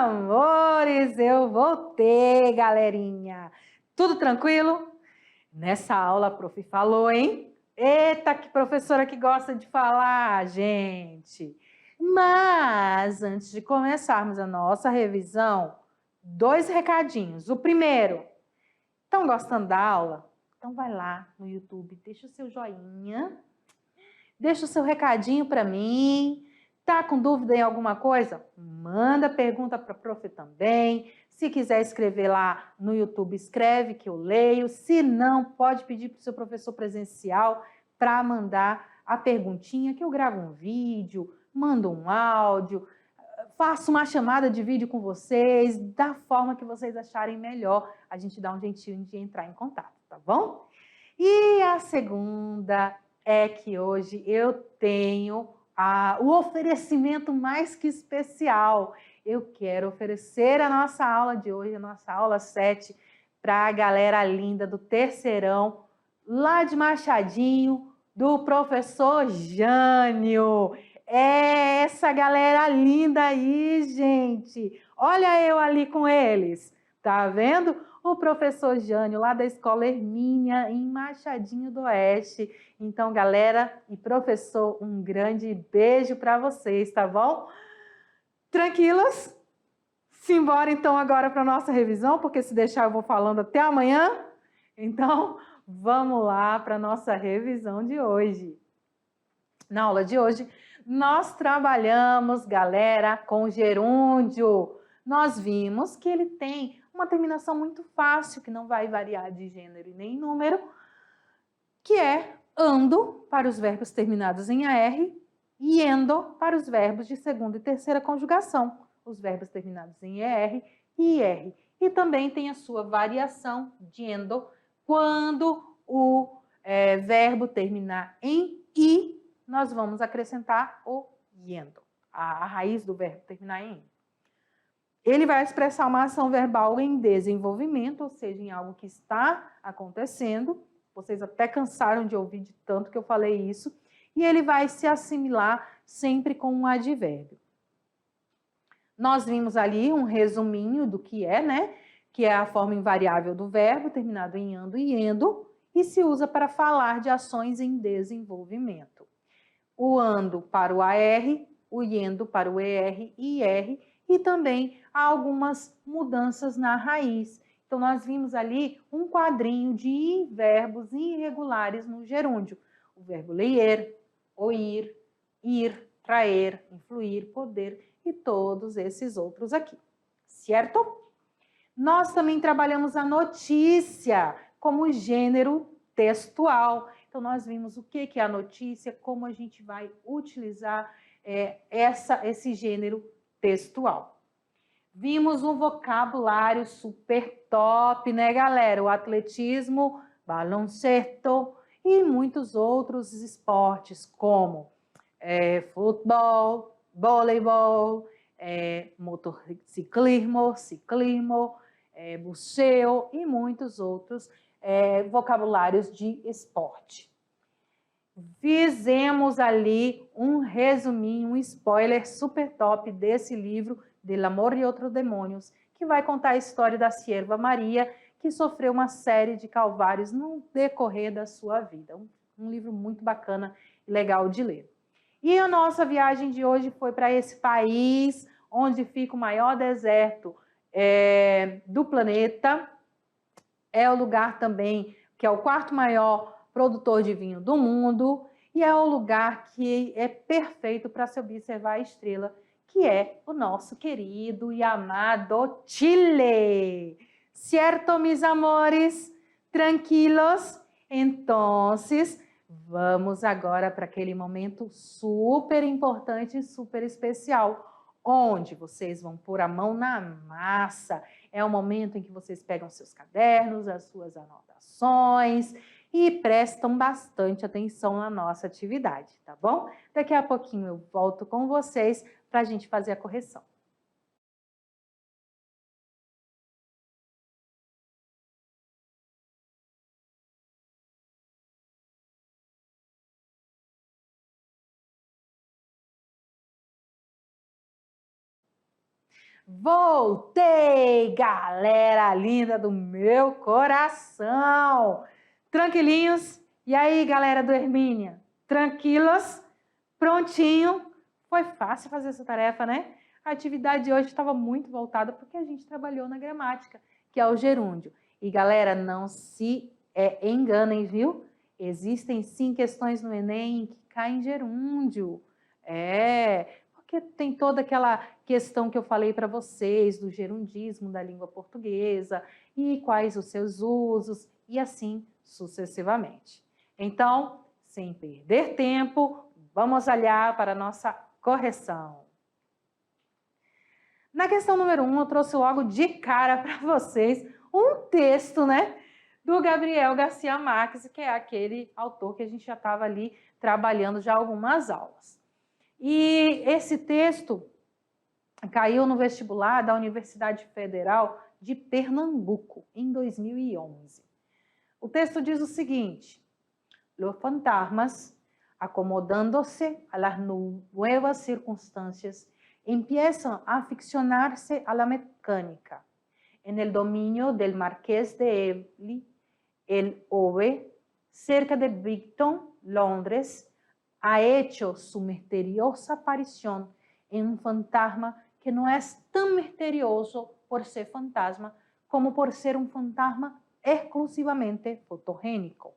amores, eu voltei, galerinha. Tudo tranquilo? Nessa aula a prof falou, hein? Eita, que professora que gosta de falar, gente. Mas, antes de começarmos a nossa revisão, dois recadinhos. O primeiro, estão gostando da aula? Então vai lá no YouTube, deixa o seu joinha, deixa o seu recadinho para mim. Tá com dúvida em alguma coisa? Manda pergunta para a prof também. Se quiser escrever lá no YouTube, escreve que eu leio. Se não, pode pedir para o seu professor presencial para mandar a perguntinha, que eu gravo um vídeo, mando um áudio, faço uma chamada de vídeo com vocês, da forma que vocês acharem melhor. A gente dá um jeitinho de entrar em contato, tá bom? E a segunda é que hoje eu tenho o oferecimento mais que especial. Eu quero oferecer a nossa aula de hoje, a nossa aula 7, para a galera linda do terceirão, lá de Machadinho, do professor Jânio. É essa galera linda aí, gente. Olha eu ali com eles, tá vendo? O professor Jânio, lá da Escola Hermínia, em Machadinho do Oeste. Então, galera e professor, um grande beijo para vocês, tá bom? Tranquilas? Simbora então agora para a nossa revisão, porque se deixar eu vou falando até amanhã. Então, vamos lá para a nossa revisão de hoje. Na aula de hoje, nós trabalhamos, galera, com gerúndio. Nós vimos que ele tem uma terminação muito fácil, que não vai variar de gênero e nem número, que é ando para os verbos terminados em AR e endo para os verbos de segunda e terceira conjugação, os verbos terminados em ER e IR. E também tem a sua variação de endo quando o verbo terminar em I, nós vamos acrescentar o yendo, a raiz do verbo terminar em I. Ele vai expressar uma ação verbal em desenvolvimento, ou seja, em algo que está acontecendo. Vocês até cansaram de ouvir de tanto que eu falei isso. E ele vai se assimilar sempre com um advérbio. Nós vimos ali um resuminho do que é, né? Que é a forma invariável do verbo, terminado em ando e endo, e se usa para falar de ações em desenvolvimento. O ando para o AR, o iendo para o ER e IR, e também há algumas mudanças na raiz. Então, nós vimos ali um quadrinho de verbos irregulares no gerúndio. O verbo ler, oír, ir, traer, influir, poder e todos esses outros aqui, certo? Nós também trabalhamos a notícia como gênero textual. Então, nós vimos o que é a notícia, como a gente vai utilizar esse gênero textual. Vimos um vocabulário super top, né, galera? O atletismo, baloncesto e muitos outros esportes, como futebol, voleibol, motociclismo, ciclismo, buceo e muitos outros vocabulários de esporte. Fizemos ali um resuminho, um spoiler super top desse livro, Del Amor e Outros Demônios, que vai contar a história da Sierva Maria, que sofreu uma série de calvários no decorrer da sua vida. Um livro muito bacana e legal de ler. E a nossa viagem de hoje foi para esse país, onde fica o maior deserto do planeta. É o lugar também que é o quarto maior produtor de vinho do mundo, e é o lugar que é perfeito para se observar a estrela, que é o nosso querido e amado Chile. Certo, mis amores? Tranquilos? Então, vamos agora para aquele momento super importante e super especial, onde vocês vão pôr a mão na massa. É o momento em que vocês pegam seus cadernos, as suas anotações e prestam bastante atenção na nossa atividade, tá bom? Daqui a pouquinho eu volto com vocês para a gente fazer a correção. Voltei, galera linda do meu coração! Tranquilinhos? E aí, galera do Hermínia? Tranquilos? Prontinho? Foi fácil fazer essa tarefa, né? A atividade de hoje estava muito voltada porque a gente trabalhou na gramática, que é o gerúndio. E, galera, não se enganem, viu? Existem, sim, questões no Enem que caem em gerúndio. Porque tem toda aquela questão que eu falei para vocês do gerundismo da língua portuguesa e quais os seus usos e assim sucessivamente. Então, sem perder tempo, vamos olhar para a nossa correção. Na questão número 1, eu trouxe logo de cara para vocês um texto, né, do Gabriel Garcia Marques, que é aquele autor que a gente já estava ali trabalhando já algumas aulas. E esse texto caiu no vestibular da Universidade Federal de Pernambuco, em 2011. O texto diz o seguinte: los fantasmas, acomodándose a las nuevas circunstancias, empiezan a aficionarse a la mecánica. En el dominio del Marqués de Ely, el Ove, cerca de Brighton, Londres, ha hecho su misteriosa aparición en un fantasma que no es tan misterioso por ser fantasma como por ser un fantasma exclusivamente fotogénico.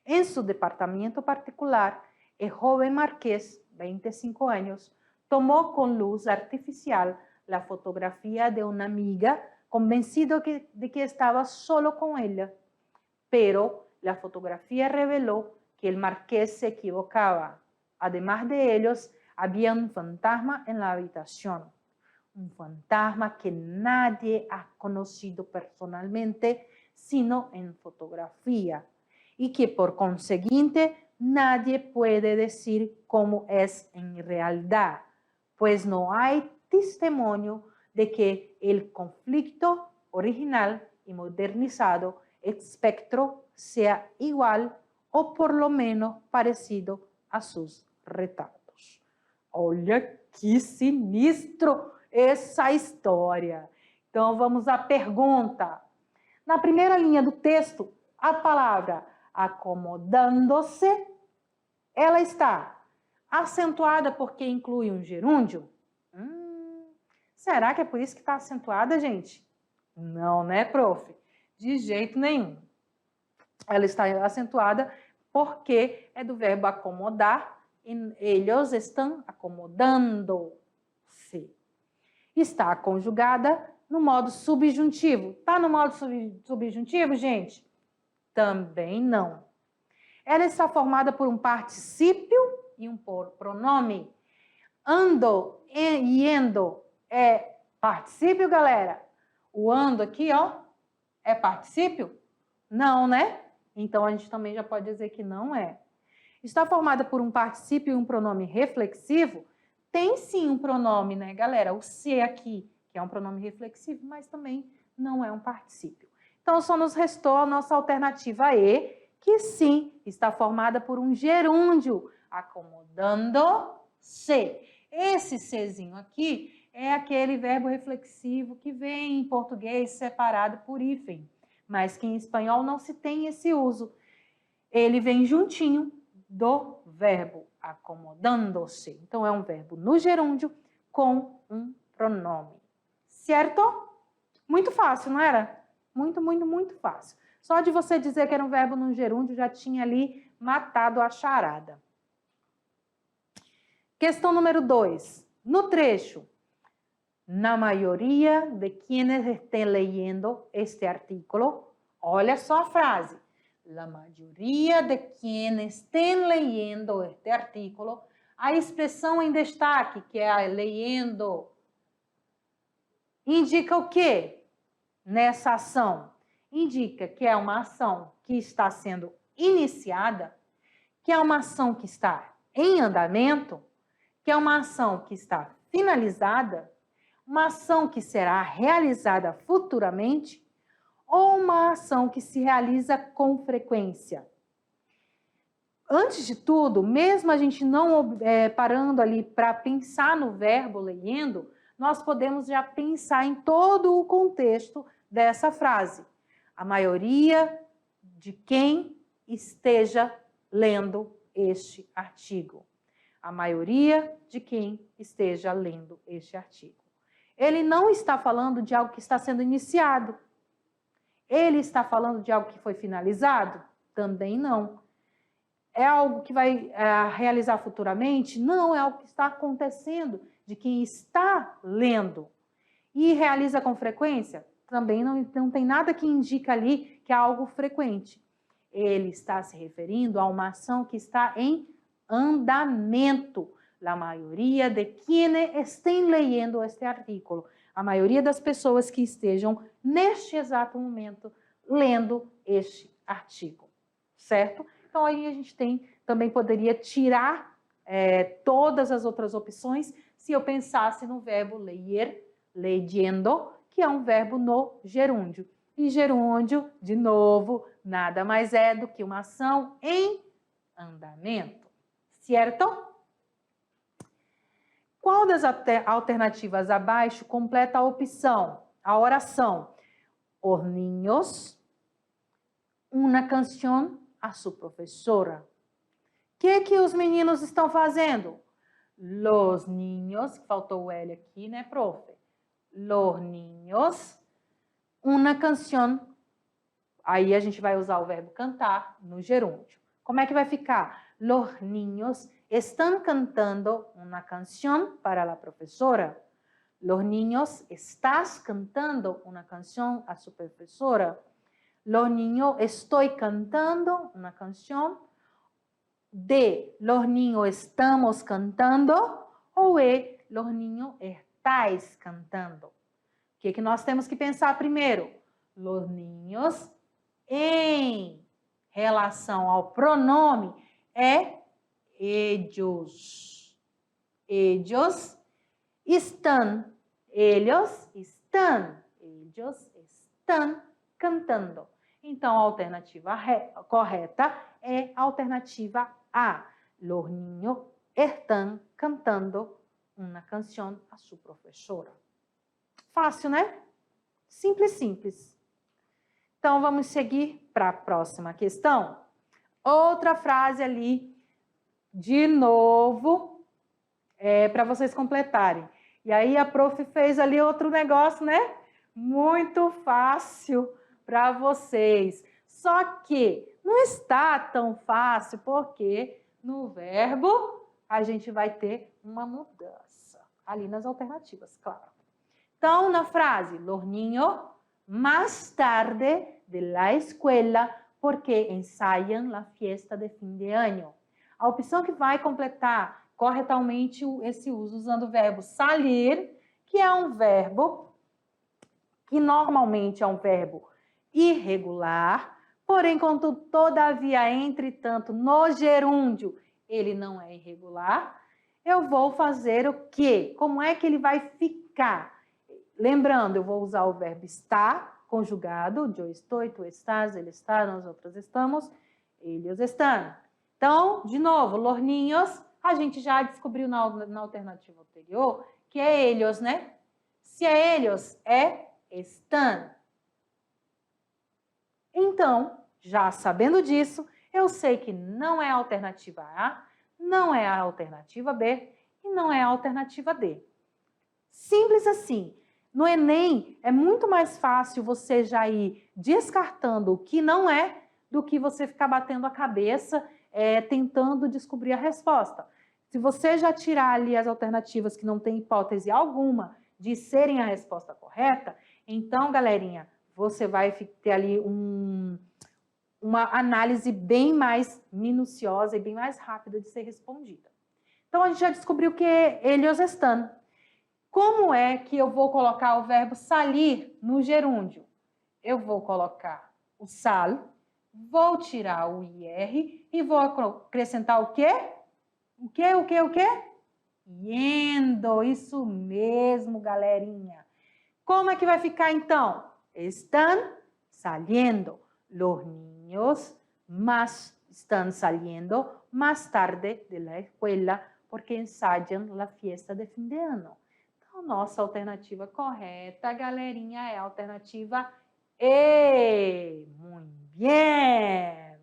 En su departamento particular, el joven marqués, 25 años, tomó con luz artificial la fotografía de una amiga, convencido de que estaba solo con ella. Pero la fotografía reveló que el marqués se equivocaba. Además de ellos, había un fantasma en la habitación. Un fantasma que nadie ha conocido personalmente, sino en fotografía. Y que por consiguiente nadie puede decir cómo es en realidad, pues no hay testimonio de que el conflicto original y modernizado espectro sea igual o por lo menos parecido a sus retratos. Olha que sinistro essa história! Então vamos à pergunta. Na primeira linha do texto, a palavra acomodando-se, ela está acentuada porque inclui um gerúndio? Será que é por isso que está acentuada, gente? Não, né, prof? De jeito nenhum. Ela está acentuada porque é do verbo acomodar e eles estão acomodando-se. Está conjugada no modo subjuntivo. Está no modo subjuntivo, gente? Também não. Ela está formada por um particípio e um pronome. Ando e endo é particípio, galera? O ando aqui, ó, é particípio? Não, né? Então, a gente também já pode dizer que não é. Está formada por um particípio e um pronome reflexivo? Tem sim um pronome, né, galera? O se aqui, que é um pronome reflexivo, mas também não é um particípio. Então, só nos restou a nossa alternativa E, que sim, está formada por um gerúndio, acomodando-se. Esse Czinho aqui é aquele verbo reflexivo que vem em português separado por hífen, mas que em espanhol não se tem esse uso. Ele vem juntinho do verbo acomodando-se. Então, é um verbo no gerúndio com um pronome. Certo? Muito fácil, não era? Muito, muito, muito fácil. Só de você dizer que era um verbo no gerúndio, já tinha ali matado a charada. Questão número 2. No trecho, na maioria de quienes estén leyendo este artículo, olha só a frase. La mayoría de quienes estén leyendo este artículo, a expressão em destaque, que é a leyendo, indica o quê nessa ação? Indica que é uma ação que está sendo iniciada, que é uma ação que está em andamento, que é uma ação que está finalizada, uma ação que será realizada futuramente ou uma ação que se realiza com frequência. Antes de tudo, mesmo a gente não parando ali para pensar no verbo leyendo, nós podemos já pensar em todo o contexto dessa frase. A maioria de quem esteja lendo este artigo. A maioria de quem esteja lendo este artigo. Ele não está falando de algo que está sendo iniciado. Ele está falando de algo que foi finalizado? Também não. É algo que vai realizar futuramente? Não, é algo que está acontecendo de quem está lendo. E realiza com frequência? Também não tem nada que indica ali que é algo frequente. Ele está se referindo a uma ação que está em andamento. A maioria de quienes estén leyendo este artículo, a maioria das pessoas que estejam neste exato momento lendo este artigo, certo? Então aí a gente também poderia tirar todas as outras opções se eu pensasse no verbo leer, leyendo, que é um verbo no gerúndio. E gerúndio, de novo, nada mais é do que uma ação em andamento, certo? Qual das alternativas abaixo completa a opção, a oração? Os niños, una canción a su profesora. O que os meninos estão fazendo? Los niños, faltou o L aqui, né, profe? Los niños, una canción. Aí a gente vai usar o verbo cantar no gerúndio. Como é que vai ficar? Los niños están cantando una canción para la profesora. Los niños, estás cantando una canción a su profesora. Los niños, estoy cantando una canción. De los niños estamos cantando ou los niños estáis cantando. O que nós temos que pensar primeiro? Los niños em relação ao pronome é ellos. Ellos estão. Ellos estão cantando. Então, a alternativa correta é a alternativa A. Los niños están cantando una canción a su profesora. Fácil, né? Simples, simples. Então, vamos seguir para a próxima questão. Outra frase ali, de novo, para vocês completarem. E aí, a prof fez ali outro negócio, né? Muito fácil para vocês. Só que não está tão fácil, porque no verbo a gente vai ter uma mudança. Ali nas alternativas, claro. Então, na frase, los niños más tarde de la escuela porque ensaiam la fiesta de fin de año. A opção que vai completar corretamente esse uso usando o verbo salir, que é um verbo que normalmente é um verbo irregular, porém, contudo, todavia, entretanto, no gerúndio, ele não é irregular. Eu vou fazer o quê? Como é que ele vai ficar? Lembrando, eu vou usar o verbo estar, conjugado, eu estou, tu estás, ele está, nós outros estamos, eles estão. Então, de novo, los niños, a gente já descobriu na alternativa anterior que é ellos, né? Se é ellos, é estão. Então, já sabendo disso, eu sei que não é a alternativa A, não é a alternativa B e não é a alternativa D. Simples assim. No Enem, é muito mais fácil você já ir descartando o que não é do que você ficar batendo a cabeça tentando descobrir a resposta. Se você já tirar ali as alternativas que não tem hipótese alguma de serem a resposta correta, então, galerinha, você vai ter ali uma análise bem mais minuciosa e bem mais rápida de ser respondida. Então, a gente já descobriu que ellos estão. Como é que eu vou colocar o verbo salir no gerúndio? Eu vou colocar o sal, vou tirar o IR e vou acrescentar o quê? O quê? Yendo, isso mesmo, galerinha. Como é que vai ficar então? Están saliendo. Los niños están saliendo más tarde de la escuela porque ensayan la fiesta de fin de año. Então, A nossa alternativa correta, galerinha, é a alternativa E. Muito bem.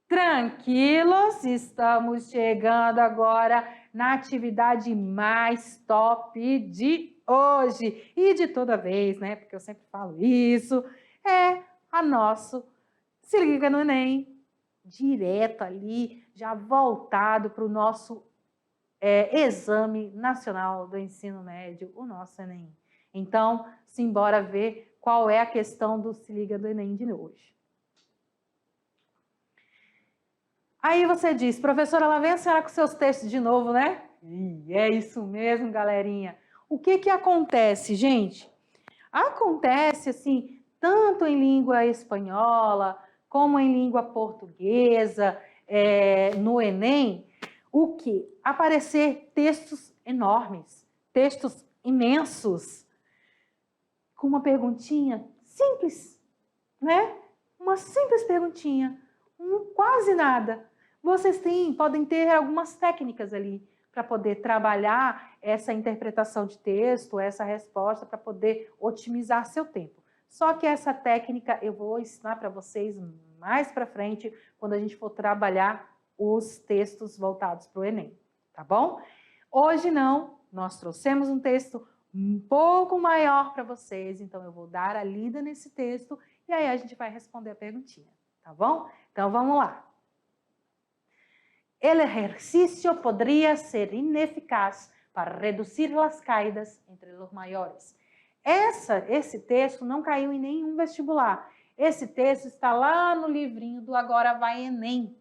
Tranquilos, estamos chegando agora na atividade mais top de hoje e de toda vez, né? Porque eu sempre falo isso, é a nosso Se Liga no Enem, direto ali, já voltado para o nosso Exame Nacional do Ensino Médio, o nosso Enem. Então, simbora ver qual é a questão do Se Liga do Enem de hoje. Aí você diz, professora, lá vem a senhora com seus textos de novo, né? E é isso mesmo, galerinha. O que acontece, gente? Acontece, assim, tanto em língua espanhola, como em língua portuguesa, no Enem, o que? Aparecer textos enormes, textos imensos, com uma perguntinha simples, né? Uma simples perguntinha, quase nada. Vocês podem ter algumas técnicas ali para poder trabalhar essa interpretação de texto, essa resposta, para poder otimizar seu tempo. Só que essa técnica eu vou ensinar para vocês mais para frente, quando a gente for trabalhar os textos voltados para o Enem, tá bom? Hoje não, nós trouxemos um texto um pouco maior para vocês, então eu vou dar a lida nesse texto e aí a gente vai responder a perguntinha, tá bom? Então vamos lá. El ejercicio podría ser ineficaz para reducir las caídas entre los mayores. Esse texto não caiu em nenhum vestibular. Esse texto está lá no livrinho do Agora Vai Enem.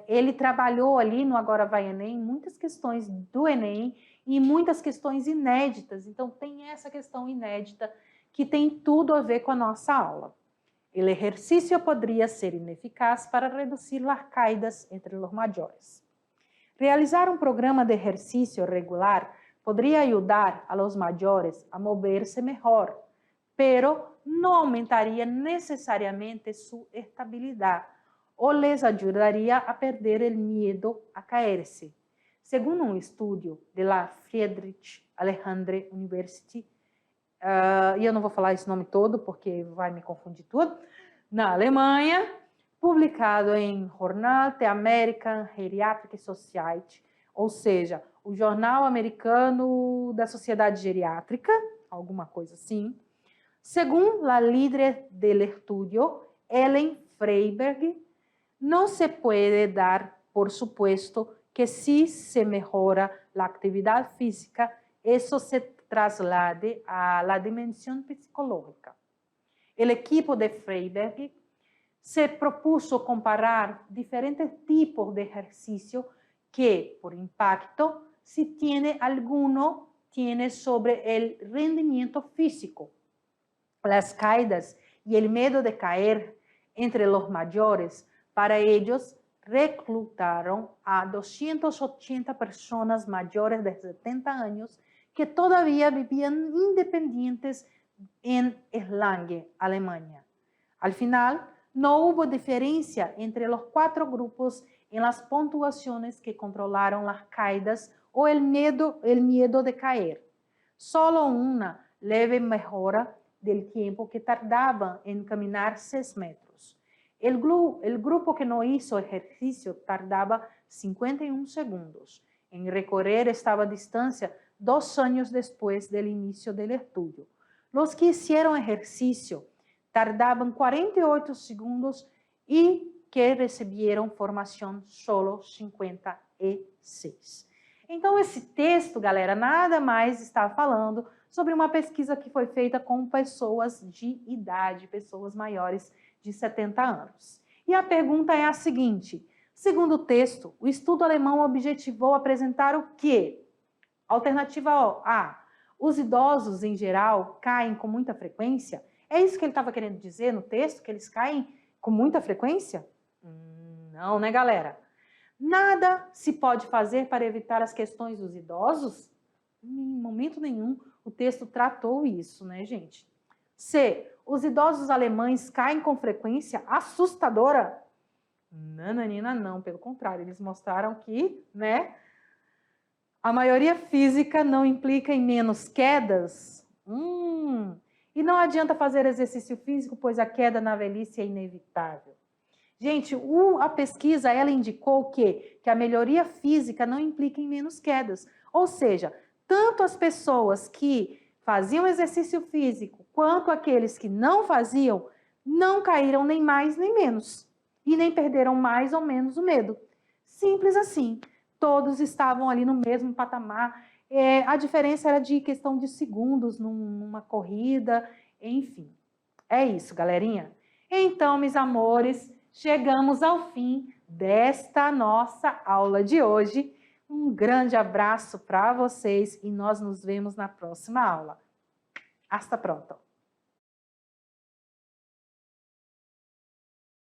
Ele trabalhou ali no Agora Vai Enem muitas questões do Enem e muitas questões inéditas. Então, tem essa questão inédita que tem tudo a ver com a nossa aula. El ejercicio podría ser ineficaz para reducir las caídas entre los mayores. Realizar un programa de ejercicio regular podría ayudar a los mayores a moverse mejor, pero no aumentaría necesariamente su estabilidad o les ayudaría a perder el miedo a caerse. Según un estudio de la Friedrich Alexandre University, e eu não vou falar esse nome todo porque vai me confundir tudo, na Alemanha, publicado em Journal der American Geriatric Society, ou seja, o Jornal Americano da Sociedade Geriátrica, alguma coisa assim. Según la líder del estudio, Ellen Freiberg, no se puede dar por supuesto que si se mejora la actividad física, eso se traslade a la dimensión psicológica. El equipo de Freiberg se propuso comparar diferentes tipos de ejercicio que, por impacto, si alguno tiene sobre el rendimiento físico. Las caídas y el miedo de caer entre los mayores, para ellos reclutaron a 280 personas mayores de 70 años que todavía vivían independientes en Erlangen, Alemania. Al final, no hubo diferencia entre los 4 grupos en las puntuaciones que controlaron las caídas o el miedo de caer. Solo una leve mejora del tiempo que tardaban en caminar 6 metros. El grupo que no hizo ejercicio tardaba 51 segundos. En recorrer esta distancia 2 años después del inicio del estudio. Los que hicieron ejercicio tardaban 48 segundos y que recibieron formação solo 56. Então, esse texto, galera, nada mais está falando sobre uma pesquisa que foi feita com pessoas de idade, pessoas maiores de 70 anos. E a pergunta é a seguinte: segundo o texto, o estudo alemão objetivou apresentar o quê? Alternativa A, os idosos em geral caem com muita frequência? É isso que ele estava querendo dizer no texto, que eles caem com muita frequência? Não, né, galera? Nada se pode fazer para evitar as questões dos idosos? Em momento nenhum o texto tratou isso, né, gente? C, os idosos alemães caem com frequência A maioria física não implica em menos quedas? E não adianta fazer exercício físico, pois a queda na velhice é inevitável. Gente, a pesquisa, ela indicou que a melhoria física não implica em menos quedas. Ou seja, tanto as pessoas que faziam exercício físico, quanto aqueles que não faziam, não caíram nem mais nem menos. E nem perderam mais ou menos o medo. Simples assim. Todos estavam ali no mesmo patamar. A diferença era de questão de segundos numa corrida, enfim. É isso, galerinha. Então, meus amores, chegamos ao fim desta nossa aula de hoje. Um grande abraço para vocês e nós nos vemos na próxima aula. Hasta pronto!